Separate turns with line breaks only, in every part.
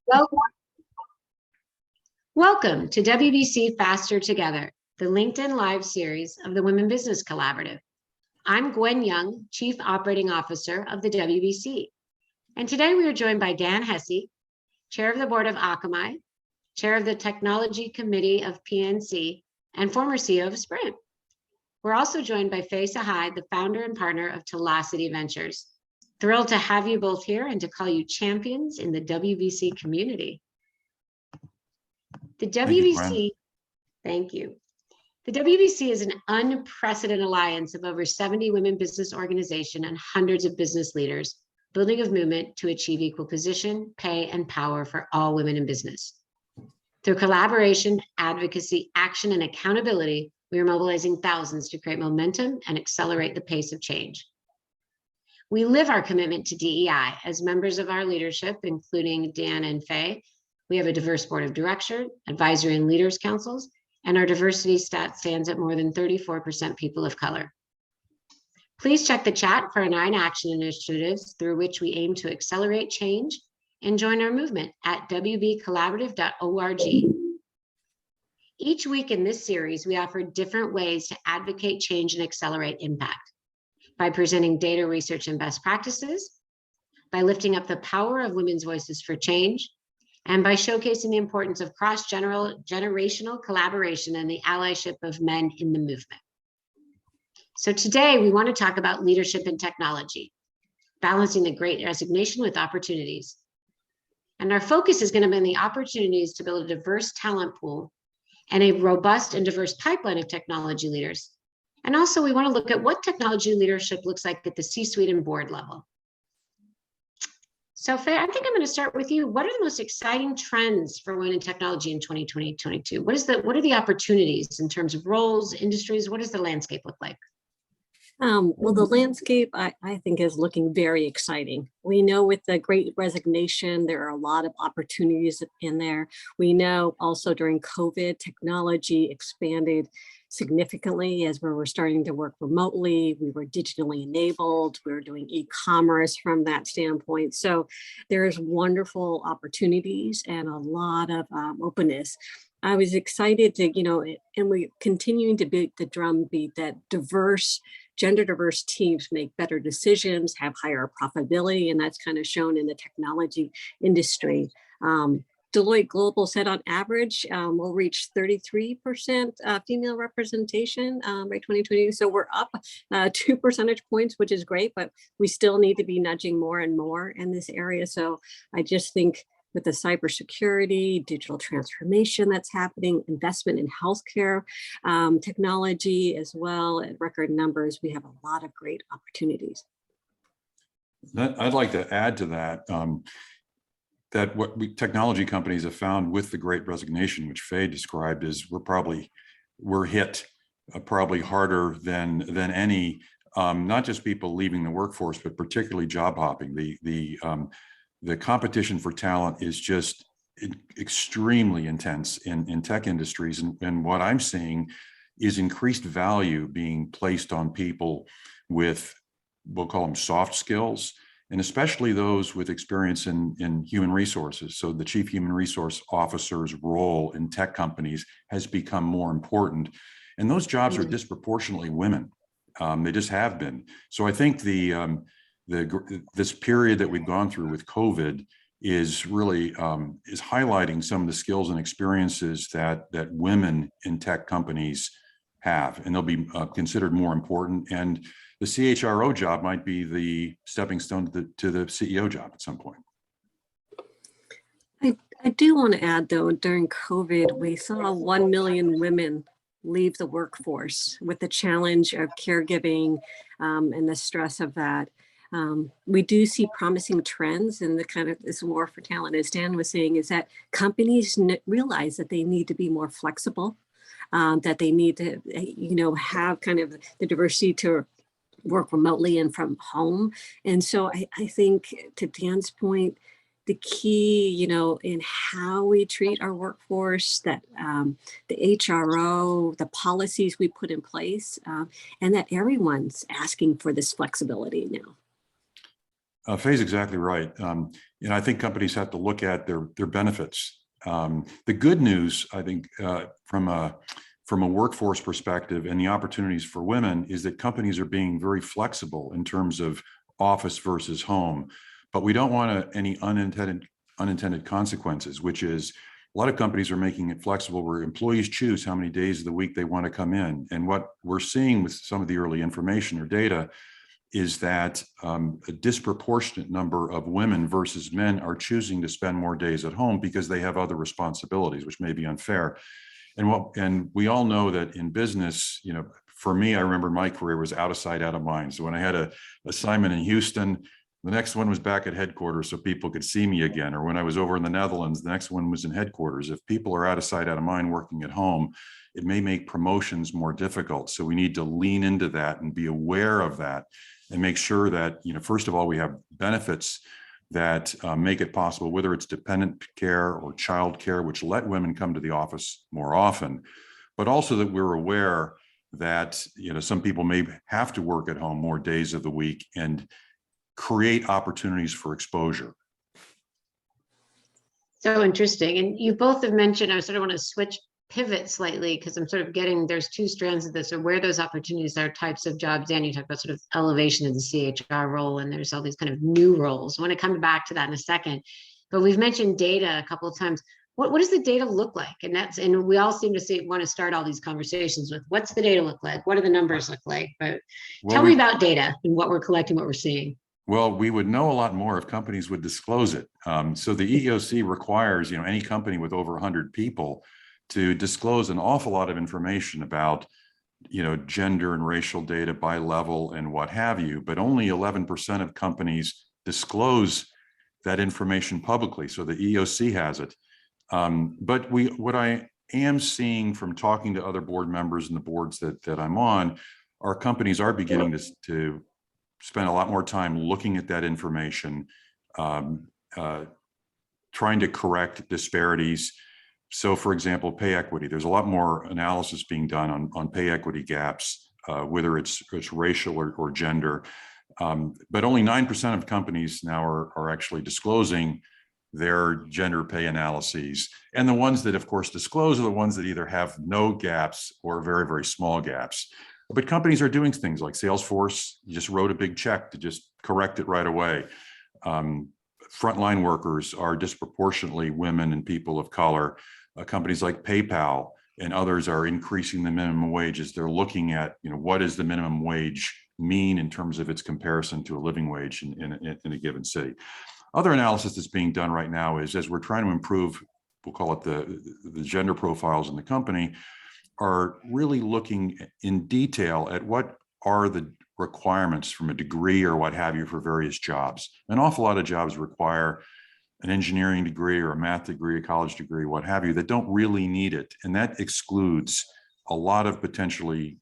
Welcome, welcome to WBC Faster Together, the LinkedIn Live series of the Women Business Collaborative. I'm Gwen Young, Chief Operating Officer of the WBC. And today we are joined by Dan Hesse, Chair of the Board of Akamai, Chair of the Technology Committee of PNC, and former CEO of Sprint. We're also joined by Faye Sahai, the founder and partner of Telocity Ventures. Thrilled to have you both here and to call you champions in the WBC community. The WBC, thank you. The WBC is an unprecedented alliance of over 70 women business organizations and hundreds of business leaders, building a movement to achieve equal position, pay, and power for all women in business. Through collaboration, advocacy, action, and accountability, we are mobilizing thousands to create momentum and accelerate the pace of change. We live our commitment to DEI as members of our leadership, including Dan and Faye. We have a diverse board of directors, advisory and leaders councils, and our diversity stat stands at more than 34% people of color. Please check the chat for our 9 action initiatives through which we aim to accelerate change and join our movement at wbcollaborative.org. Each week in this series, we offer different ways to advocate change and accelerate impact. By presenting data research and best practices, by lifting up the power of women's voices for change, and by showcasing the importance of cross-generational collaboration and the allyship of men in the movement. So today we want to talk about leadership and technology, balancing the Great Resignation with opportunities. And our focus is going to be on the opportunities to build a diverse talent pool and a robust and diverse pipeline of technology leaders. And also we want to look at what technology leadership looks like at the C-suite and board level. So Faye, I think I'm going to start with you. What are the most exciting trends for women in technology in 2020-22? What are the opportunities in terms of roles, industries? What does the landscape look like?
Well, the landscape, I think, is looking very exciting. We know with the Great Resignation, there are a lot of opportunities in there. We know also during COVID, technology expanded significantly as we were starting to work remotely. We were digitally enabled. We were doing e-commerce from that standpoint. So there's wonderful opportunities and a lot of openness. I was excited to, and we're continuing to beat the drumbeat that gender diverse teams make better decisions, have higher profitability, and that's kind of shown in the technology industry. Deloitte Global said on average, we'll reach 33% female representation by 2020. So we're up 2 percentage points, which is great, but we still need to be nudging more and more in this area. So I just think with the cybersecurity, digital transformation that's happening, investment in healthcare, technology as well, at record numbers, we have a lot of great opportunities.
I'd like to add to that, that what technology companies have found with the Great Resignation, which Faye described, is we're hit probably harder than any, not just people leaving the workforce, but particularly job hopping. The competition for talent is just extremely intense in tech industries. And what I'm seeing is increased value being placed on people with, we'll call them soft skills, and especially those with experience in human resources. So the chief human resource officer's role in tech companies has become more important. And those jobs are disproportionately women. They just have been. So I think this period that we've gone through with COVID is really is highlighting some of the skills and experiences that women in tech companies have, and they'll be considered more important. And the CHRO job might be the stepping stone to the CEO job at some point.
I do want to add, though, during COVID, we saw 1 million women leave the workforce with the challenge of caregiving and the stress of that. We do see promising trends in the kind of this war for talent, as Dan was saying, is that companies realize that they need to be more flexible, that they need to, have kind of the diversity to work remotely and from home. And so I think, to Dan's point, the key, in how we treat our workforce, that the HRO, the policies we put in place, and that everyone's asking for this flexibility now.
Faye's exactly right. I think companies have to look at their benefits. The good news, I think, from a workforce perspective and the opportunities for women is that companies are being very flexible in terms of office versus home, but we don't want any unintended consequences, which is a lot of companies are making it flexible where employees choose how many days of the week they want to come in. And what we're seeing with some of the early information or data is that a disproportionate number of women versus men are choosing to spend more days at home because they have other responsibilities, which may be unfair. And we all know that in business, for me, I remember my career was out of sight, out of mind. So when I had a assignment in Houston, the next one was back at headquarters so people could see me again. Or when I was over in the Netherlands, the next one was in headquarters. If people are out of sight, out of mind working at home, it may make promotions more difficult. So we need to lean into that and be aware of that and make sure that, first of all, we have benefits that make it possible, whether it's dependent care or child care, which let women come to the office more often, but also that we're aware that, some people may have to work at home more days of the week and create opportunities for exposure.
So interesting. And you both have mentioned, I sort of want to pivot slightly because I'm sort of getting, there's two strands of this, or where those opportunities are, types of jobs. Dan, you talk about sort of elevation of the CHR role, and there's all these kind of new roles. I want to come back to that in a second, but we've mentioned data a couple of times. What does the data look like? And we all seem to want to start all these conversations with, what's the data look like? What do the numbers look like? But tell me about data and what we're collecting, what we're seeing.
Well, we would know a lot more if companies would disclose it. So the EEOC requires, any company with over 100 people to disclose an awful lot of information about, gender and racial data by level and what have you, but only 11% of companies disclose that information publicly. So the EEOC has it. But what I am seeing from talking to other board members and the boards that I'm on, our companies are beginning to spend a lot more time looking at that information, trying to correct disparities. So for example, pay equity, there's a lot more analysis being done on pay equity gaps, whether it's racial or gender. But only 9% of companies now are actually disclosing their gender pay analyses. And the ones that, of course, disclose are the ones that either have no gaps or very, very small gaps. But companies are doing things like Salesforce just wrote a big check to just correct it right away. Frontline workers are disproportionately women and people of color. Companies like PayPal and others are increasing the minimum wages. They're looking at, what does the minimum wage mean in terms of its comparison to a living wage in a given city. Other analysis that's being done right now is, as we're trying to improve, we'll call it the gender profiles in the company, are really looking in detail at what are the requirements from a degree or what have you for various jobs. An awful lot of jobs require an engineering degree or a math degree, a college degree, what have you, that don't really need it. And that excludes a lot of potentially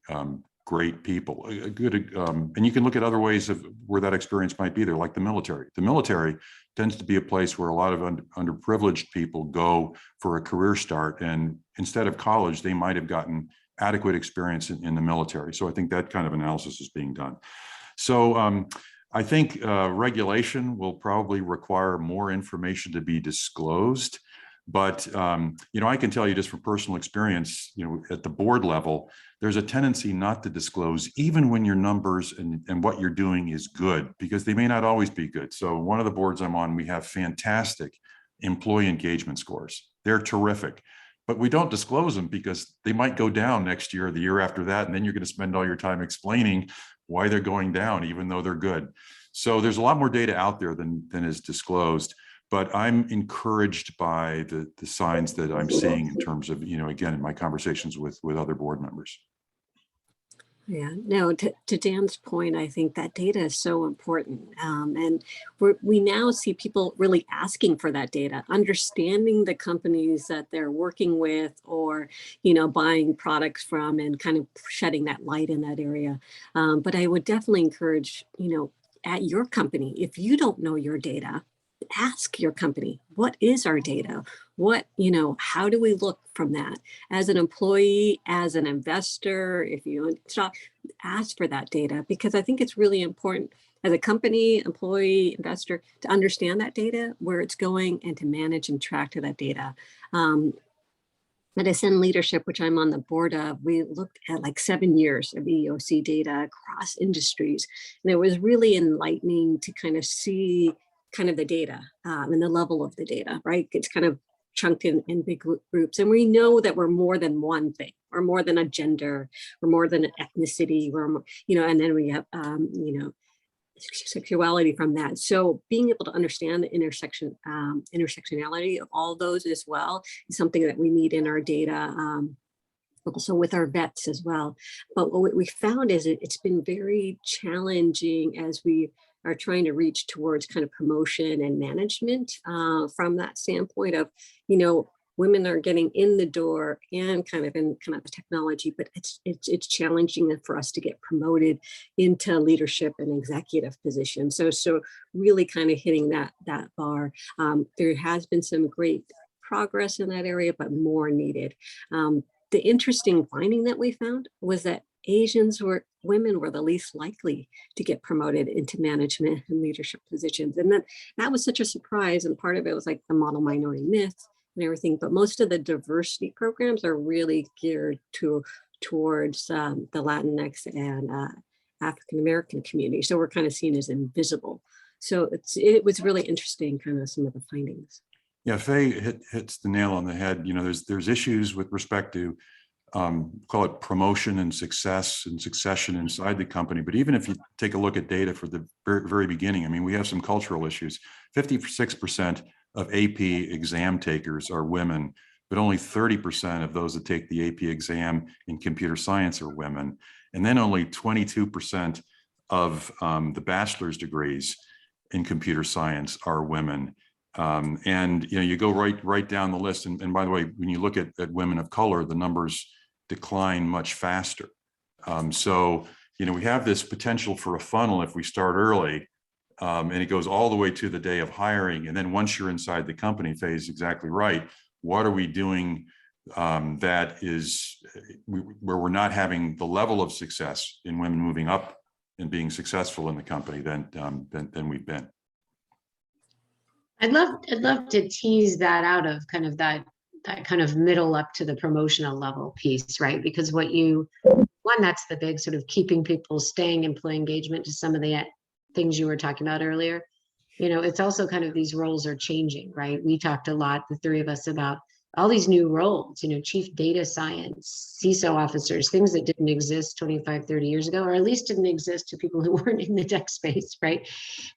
great people. And you can look at other ways of where that experience might be there, like the military. The military tends to be a place where a lot of underprivileged people go for a career start. And instead of college, they might have gotten adequate experience in the military. So I think that kind of analysis is being done. So I think regulation will probably require more information to be disclosed. But, I can tell you just from personal experience, at the board level, there's a tendency not to disclose even when your numbers and what you're doing is good, because they may not always be good. So one of the boards I'm on, we have fantastic employee engagement scores. They're terrific, but we don't disclose them because they might go down next year or the year after that. And then you're going to spend all your time explaining why they're going down, even though they're good. So there's a lot more data out there than is disclosed. But I'm encouraged by the signs that I'm seeing in terms of, again, in my conversations with other board members.
Yeah, no, to Dan's point, I think that data is so important. And we now see people really asking for that data, understanding the companies that they're working with or, buying products from, and kind of shedding that light in that area. But I would definitely encourage, at your company, if you don't know your data, ask your company, what is our data? How do we look from that? As an employee, as an investor, if you ask for that data, because I think it's really important as a company, employee, investor, to understand that data, where it's going, and to manage and track to that data. At Ascend Leadership, which I'm on the board of, we looked at like 7 years of EEOC data across industries. And it was really enlightening to kind of see kind of the data and the level of the data, right? It's kind of chunked in big groups. And we know that we're more than one thing. We're more than a gender. We're more than an ethnicity. We're, and then we have, sexuality from that. So being able to understand the intersectionality of all those as well is something that we need in our data, also with our vets as well. But what we found is it's been very challenging as we are trying to reach towards kind of promotion and management from that standpoint of, women are getting in the door and kind of in the technology, but it's challenging for us to get promoted into leadership and executive positions. So really kind of hitting that bar. There has been some great progress in that area, but more needed. The interesting finding that we found was that women were the least likely to get promoted into management and leadership positions. And that was such a surprise. And part of it was like the model minority myth and everything, but most of the diversity programs are really geared towards the Latinx and African-American community. So we're kind of seen as invisible. So it was really interesting, kind of some of the findings.
Yeah, Faye hits the nail on the head. There's issues with respect to call it promotion and success and succession inside the company. But even if you take a look at data for the very beginning, I mean, we have some cultural issues. 56% of AP exam takers are women, but only 30% of those that take the AP exam in computer science are women. And then only 22% of the bachelor's degrees in computer science are women. And you go right down the list. And by the way, when you look at women of color, the numbers decline much faster. So we have this potential for a funnel if we start early, and it goes all the way to the day of hiring. And then once you're inside the company, Faye is exactly right. What are we doing that is where we're not having the level of success in women moving up and being successful in the company than we've been?
I'd love to tease that out of kind of that kind of middle up to the promotional level piece, right? Because that's the big sort of keeping people, staying employee engagement, to some of the things you were talking about earlier. It's also kind of these roles are changing, right? We talked a lot, the three of us, about all these new roles, chief data science, CISO officers, things that didn't exist 25, 30 years ago, or at least didn't exist to people who weren't in the tech space, right?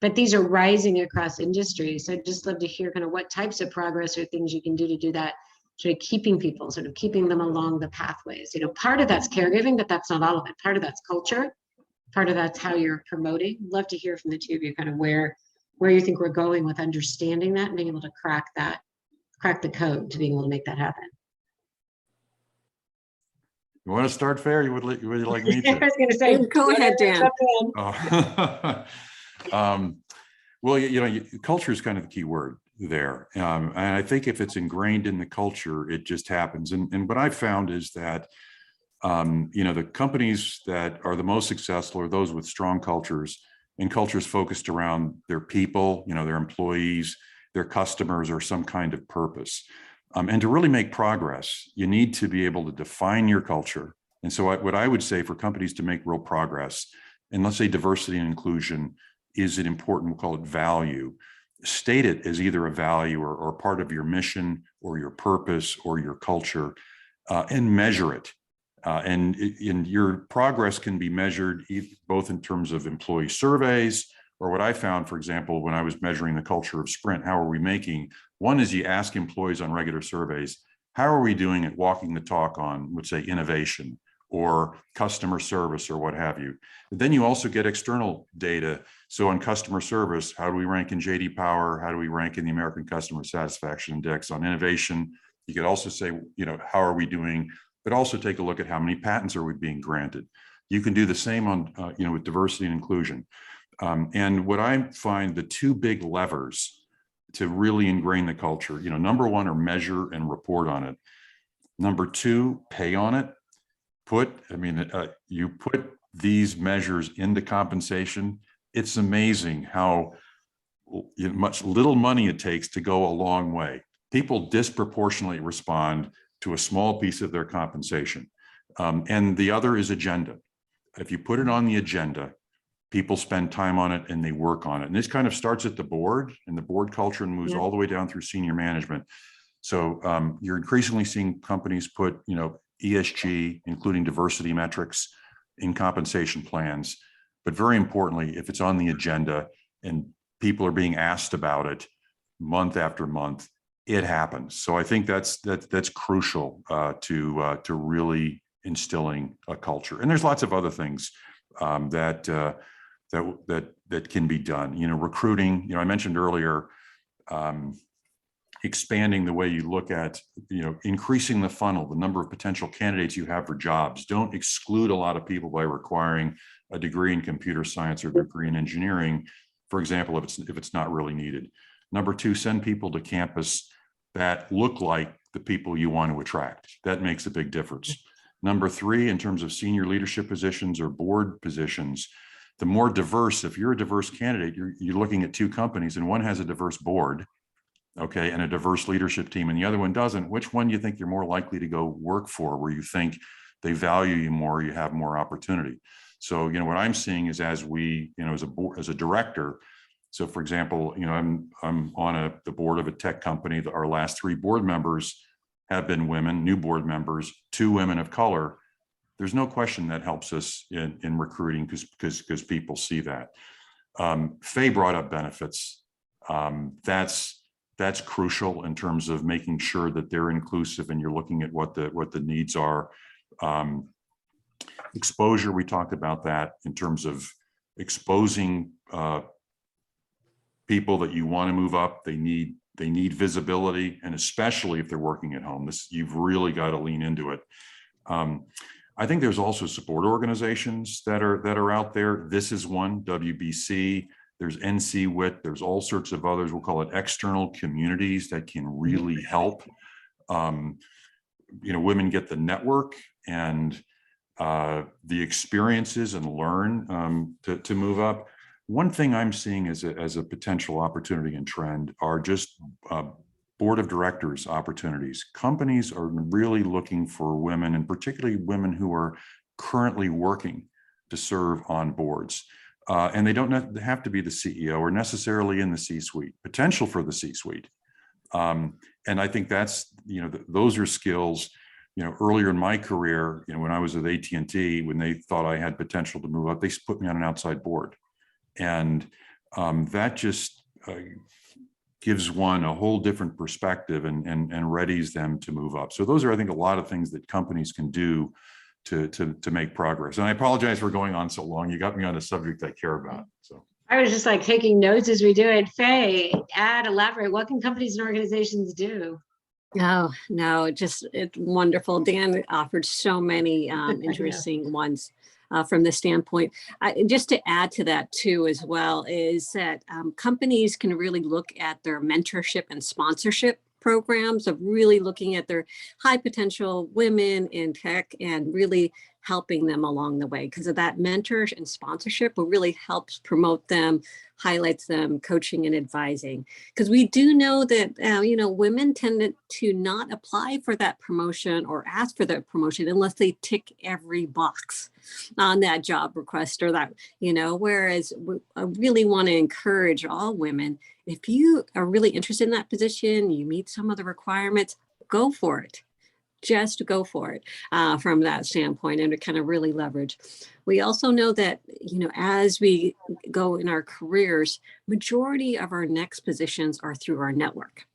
But these are rising across industries. So I'd just love to hear kind of what types of progress or things you can do to do that, sort of keeping people, sort of keeping them along the pathways. Part of that's caregiving, but that's not all of it. Part of that's culture. Part of that's how you're promoting. Love to hear from the two of you kind of where you think we're going with understanding that and being able to crack the code to being able to make that happen.
You want to start, Faye, or would you like me to?
I was going to say,
go ahead, Dan.
Well, culture is kind of the key word there. And I think if it's ingrained in the culture, it just happens. And what I've found is that, the companies that are the most successful are those with strong cultures, and cultures focused around their people, their employees, their customers, or some kind of purpose. And to really make progress, you need to be able to define your culture. And so what I would say for companies to make real progress, and let's say diversity and inclusion is an important, we'll call it value, state it as either a value or part of your mission or your purpose or your culture, and measure it. And your progress can be measured both in terms of employee surveys, or what I found, for example, when I was measuring the culture of Sprint, how are we making? One is you ask employees on regular surveys, how are we doing at walking the talk on, let's say, innovation or customer service or what have you. But then you also get external data. So on customer service, how do we rank in J.D. Power? How do we rank in the American Customer Satisfaction Index? On innovation, you could also say, how are we doing? But also take a look at how many patents are we being granted. You can do the same on, with diversity and inclusion. And what I find the two big levers to really ingrain the culture, number one are measure and report on it. Number two, pay on it. You put these measures into compensation, it's amazing how much little money it takes to go a long way. People disproportionately respond to a small piece of their compensation. And the other is agenda. If you put it on the agenda, people spend time on it and they work on it. And this kind of starts at the board and the board culture and moves all the way down through senior management. So you're increasingly seeing companies put, ESG, including diversity metrics, in compensation plans. But very importantly, if it's on the agenda and people are being asked about it month after month, it happens. So I think that's crucial to really instilling a culture. And there's lots of other things that can be done. Recruiting. I mentioned earlier, expanding the way you look at, increasing the funnel, the number of potential candidates you have for jobs. Don't exclude a lot of people by requiring a degree in computer science or a degree in engineering, for example, if it's not really needed. Number two, send people to campus that look like the people you want to attract. That makes a big difference. Number three, in terms of senior leadership positions or board positions, the more diverse, if you're a diverse candidate, you're looking at two companies and one has a diverse board, okay, and a diverse leadership team, and the other one doesn't. Which one do you think you're more likely to go work for, where you think they value you more, you have more opportunity? So, what I'm seeing is as we, as a director, so for example, I'm on the board of a tech company. Our last three board members have been women, new board members, 2 women of color. There's no question that helps us in recruiting because people see that. Faye brought up benefits. That's crucial in terms of making sure that they're inclusive and you're looking at what the needs are. Exposure, we talked about that in terms of exposing people that you want to move up. They need visibility, and especially if they're working at home, you've really got to lean into it. I think there's also support organizations that are out there. This is one, WBC. There's NCWIT. There's all sorts of others. We'll call it external communities that can really help. Women get the network and the experiences and learn to move up. One thing I'm seeing as a potential opportunity and trend are just board of directors opportunities. Companies are really looking for women, and particularly women who are currently working to serve on boards. And they don't have to be the CEO or necessarily in the C-suite, potential for the C-suite. And I think that's, those are skills, earlier in my career, when I was at AT&T, when they thought I had potential to move up, they put me on an outside board. And that just gives one a whole different perspective and readies them to move up. So those are, I think, a lot of things that companies can do to make progress. And I apologize for going on so long. You got me on a subject I care about. So
I was just taking notes as we do it. Faye, elaborate. What can companies and organizations do?
Oh, no, it's wonderful. Dan offered so many interesting ones from the standpoint. Just to add to that too, as well, is that companies can really look at their mentorship and sponsorship programs of really looking at their high potential women in tech and really helping them along the way, because of that mentor and sponsorship will really helps promote them, highlights them, coaching and advising. Because we do know that, women tend to not apply for that promotion or ask for that promotion unless they tick every box on that job request or that, whereas I really want to encourage all women, if you are really interested in that position, you meet some of the requirements, go for it. Just go for it from that standpoint and to kind of really leverage. We also know that, as we go in our careers, majority of our next positions are through our network.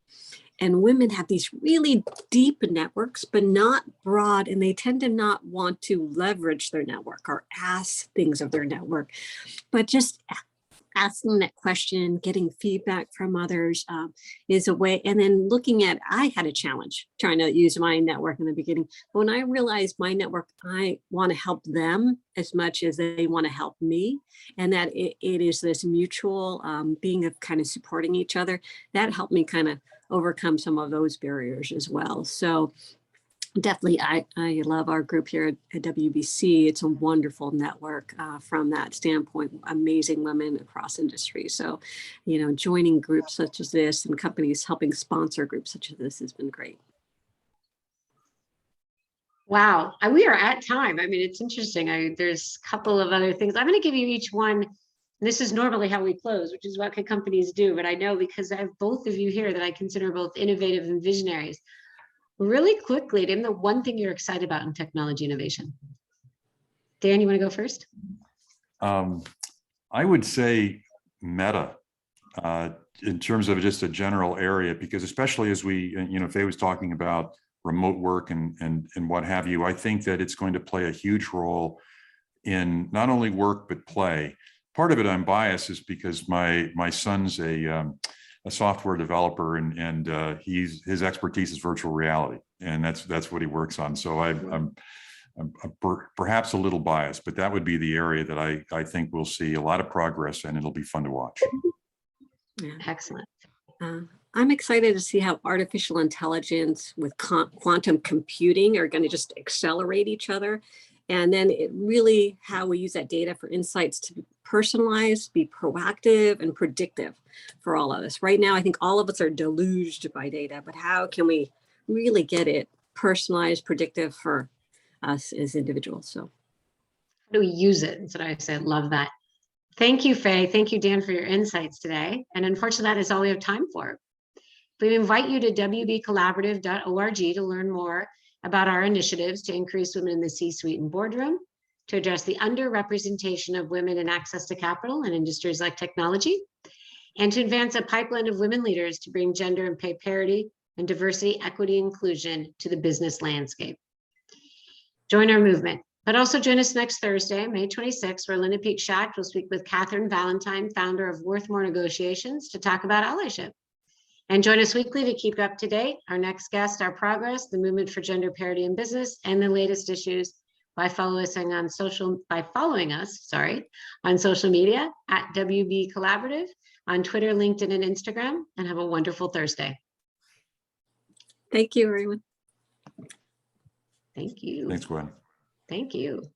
And women have these really deep networks, but not broad, and they tend to not want to leverage their network or ask things of their network, but just asking that question, getting feedback from others is a way. And then looking at, I had a challenge trying to use my network in the beginning. But when I realized my network, I want to help them as much as they want to help me. And that it is this mutual being of kind of supporting each other. That helped me kind of overcome some of those barriers as well. So Definitely, I love our group here at WBC. It's a wonderful network from that standpoint, amazing women across industry. So, joining groups such as this and companies helping sponsor groups such as this has been great.
Wow, we are at time. I mean, it's interesting. There's a couple of other things. I'm going to give you each one. This is normally how we close, which is what can companies do. But I know because I have both of you here that I consider both innovative and visionaries. Really quickly, name the one thing you're excited about in technology innovation. Dan, you want to go first?
I would say Meta in terms of just a general area, because especially as we, Faye was talking about remote work and what have you, I think that it's going to play a huge role in not only work, but play. Part of it I'm biased is because my son's a software developer and his expertise is virtual reality, and that's what he works on. So I'm perhaps a little biased, but that would be the area that I think we'll see a lot of progress, and it'll be fun to watch.
Yeah. Excellent.
I'm excited to see how artificial intelligence with quantum computing are going to just accelerate each other. And then how we use that data for insights to be personalized, be proactive and predictive for all of us. Right now, I think all of us are deluged by data, but how can we really get it personalized, predictive for us as individuals? So
how do we use it? That's what I said. Love that. Thank you, Faye. Thank you, Dan, for your insights today. And unfortunately, that is all we have time for. We invite you to wbcollaborative.org to learn more about our initiatives to increase women in the C-suite and boardroom, to address the underrepresentation of women in access to capital in industries like technology, and to advance a pipeline of women leaders to bring gender and pay parity and diversity, equity, inclusion to the business landscape. Join our movement, but also join us next Thursday, May 26th, where Linda Peak Schacht will speak with Catherine Valentine, founder of Worthmore Negotiations, to talk about allyship. And join us weekly to keep up to date. Our next guest, our progress, the movement for gender parity in business, and the latest issues by following us on social media at WB Collaborative, on Twitter, LinkedIn, and Instagram. And have a wonderful Thursday.
thank you, everyone.
Thank you.
Thanks, Gwen.
Thank you.